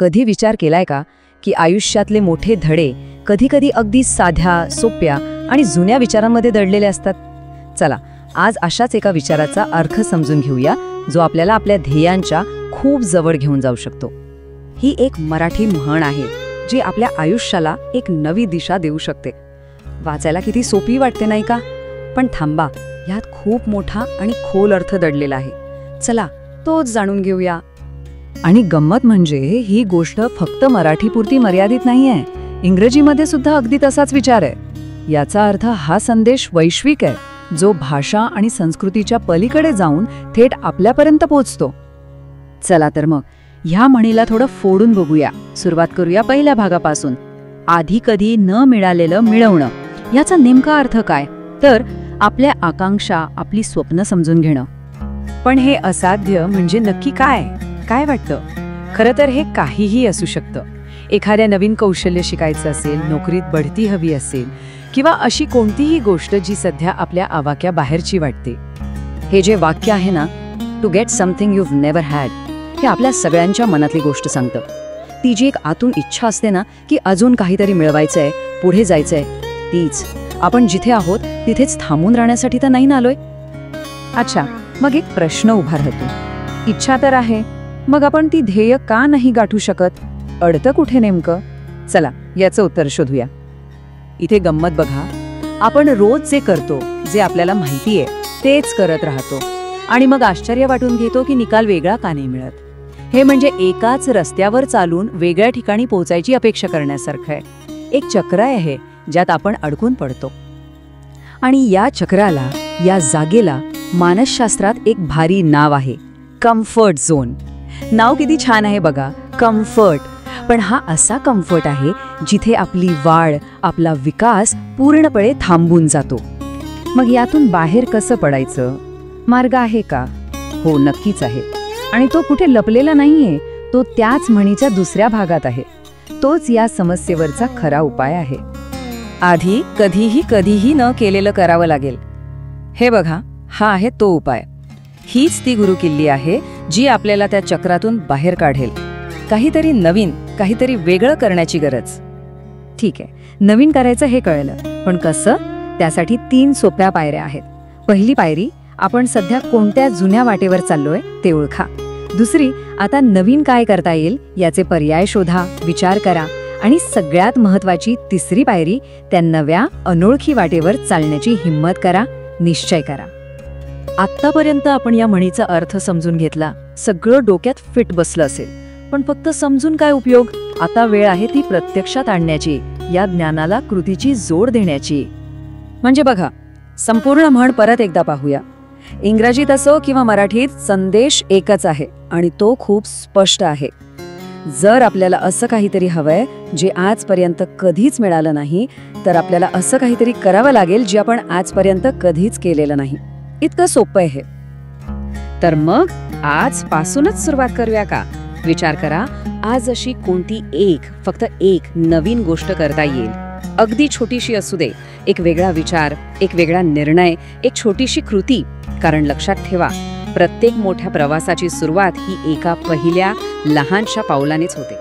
कधी विचार केलाय का की आयुष्यातले मोठे धडे कधी-कधी अगदी साध्या, सोप्या आणि जुन्या विचारांमध्ये दडलेले असतात? चला, आज अशाच एका विचाराचा अर्थ समजून घेऊया, जो आपल्याला आपल्या ध्येयांच्या खूप जवळ घेऊन जाऊ शकतो. ही एक मराठी म्हण आहे, जी आपल्या आयुष्याला एक नवी दिशा देऊ शकते. वाचायला किती सोपी वाटते नाही का? पण थांबा, यात खूप मोठा आणि खोल अर्थ दडलेला आहे. चला, तोच जाणून घेऊया. आणि गंमत म्हणजे ही गोष्ट फक्त मराठीपुरती मर्यादित नाहीये. इंग्रजीमध्ये सुद्धा अगदी तसाच विचार आहे. याचा अर्थ हा संदेश वैश्विक आहे, जो भाषा आणि संस्कृतीच्या पलीकडे जाऊन थेट आपल्यापर्यंत पोहोचतो. चला तर मग ह्या म्हणीला थोडं फोडून बघूया. सुरुवात करूया पहिल्या भागापासून. आधी कधी न मिळालेलं मिळवणं. याचा नेमका अर्थ काय? तर आपल्या आकांक्षा, आपली स्वप्न समजून घेणं. पण हे असाध्य म्हणजे नक्की काय? काय वाटतं? खरं तर हे काहीही असू शकतं. एखाद्या नवीन कौशल्य शिकायचं असेल, नोकरीत बढती हवी असेल, किंवा अशी कोणतीही गोष्ट जी सध्या आपल्या आवाक्या बाहेरची वाटते. हे जे वाक्य आहे ना, to get something you never had, हे आपल्या सगळ्यांच्या मनातली गोष्ट सांगतं. ती जी एक आतून इच्छा असते ना, की अजून काहीतरी मिळवायचंय, पुढे जायचंय, तीच. आपण जिथे आहोत तिथेच थांबून राहण्यासाठी तर नाही ना आलोय. अच्छा, मग एक प्रश्न उभा राहतो. इच्छा तर आहे, मग आपण ती ध्येय का नाही गाठू शकत? अडतं कुठे नेमकं? चला, याचं उत्तर शोधूया. इथे गंमत बघा. आपण रोज जे करतो, जे आपल्याला माहिती आहे, तेच करत राहतो आणि मग आश्चर्य वाटून घेतो की निकाल वेगळा का नाही मिळत. हे म्हणजे एकाच रस्त्यावर चालून वेगळ्या ठिकाणी पोहोचायची अपेक्षा करण्यासारखं आहे. एक चक्र आहे ज्यात आपण अडकून पडतो. आणि या चक्राला, या जागेला मानसशास्त्रात एक भारी नाव आहे, कम्फर्ट झोन. नाव किती छान आहे बघा, कम्फर्ट. पण हा असा कम्फर्ट आहे जिथे आपली वाढ, आपला विकास पूर्णपणे थांबून जातो. मग यातून बाहेर कसं पडायचं? मार्ग आहे का? हो, नक्कीच आहे. आणि तो कुठे लपलेला नाहीये, तो त्याच म्हणीच्या दुसऱ्या भागात आहे. तोच या समस्येवरचा खरा उपाय आहे. आधी कधीही न केलेलं करावं लागेल. हे बघा, हा आहे तो उपाय. हीच ती गुरुकिल्ली आहे जी आपल्याला त्या चक्रातून बाहेर काढेल. काहीतरी नवीन, काहीतरी वेगळं करण्याची गरज. ठीक आहे, नवीन करायचं हे कळलं, पण कसं? त्यासाठी 3 सोप्या पायऱ्या आहेत. पहिली पायरी, आपण सध्या कोणत्या जुन्या वाटेवर चाललोय ते ओळखा. दुसरी, आता नवीन काय करता येईल याचे पर्याय शोधा, विचार करा. आणि सगळ्यात महत्वाची तिसरी पायरी, त्या नव्या अनोळखी वाटेवर चालण्याची हिंमत करा, निश्चय करा. आत्तापर्यंत आपण या म्हणीचा अर्थ समजून घेतला, सगळं डोक्यात फिट बसलं असेल. पण फक्त समजून काय उपयोग? आता वेळ आहे ती प्रत्यक्षात आणण्याची, या ज्ञानाला कृतीची जोड देण्याची. म्हणजे बघा, संपूर्ण म्हण परत एकदा पाहूया. इंग्रजीत असो किंवा मराठीत, संदेश एकच आहे आणि तो खूप स्पष्ट आहे. जर आपल्याला असं काहीतरी हवंय जे आजपर्यंत कधीच मिळालं नाही, तर आपल्याला असं काहीतरी करावं लागेल जे आपण आजपर्यंत कधीच केलेलं नाही. इतकं सोपं आहे. तर मग आजपासूनच सुरुवात करूया का? विचार करा, आज अशी कोणती फक्त एक नवीन गोष्ट करता येईल. अगदी छोटीशी असू दे. एक वेगळा विचार, एक वेगळा निर्णय, एक छोटीशी कृती. कारण लक्षात ठेवा, प्रत्येक मोठ्या प्रवासाची सुरुवात ही एका पहिल्या लहानशा पावलानेच होते.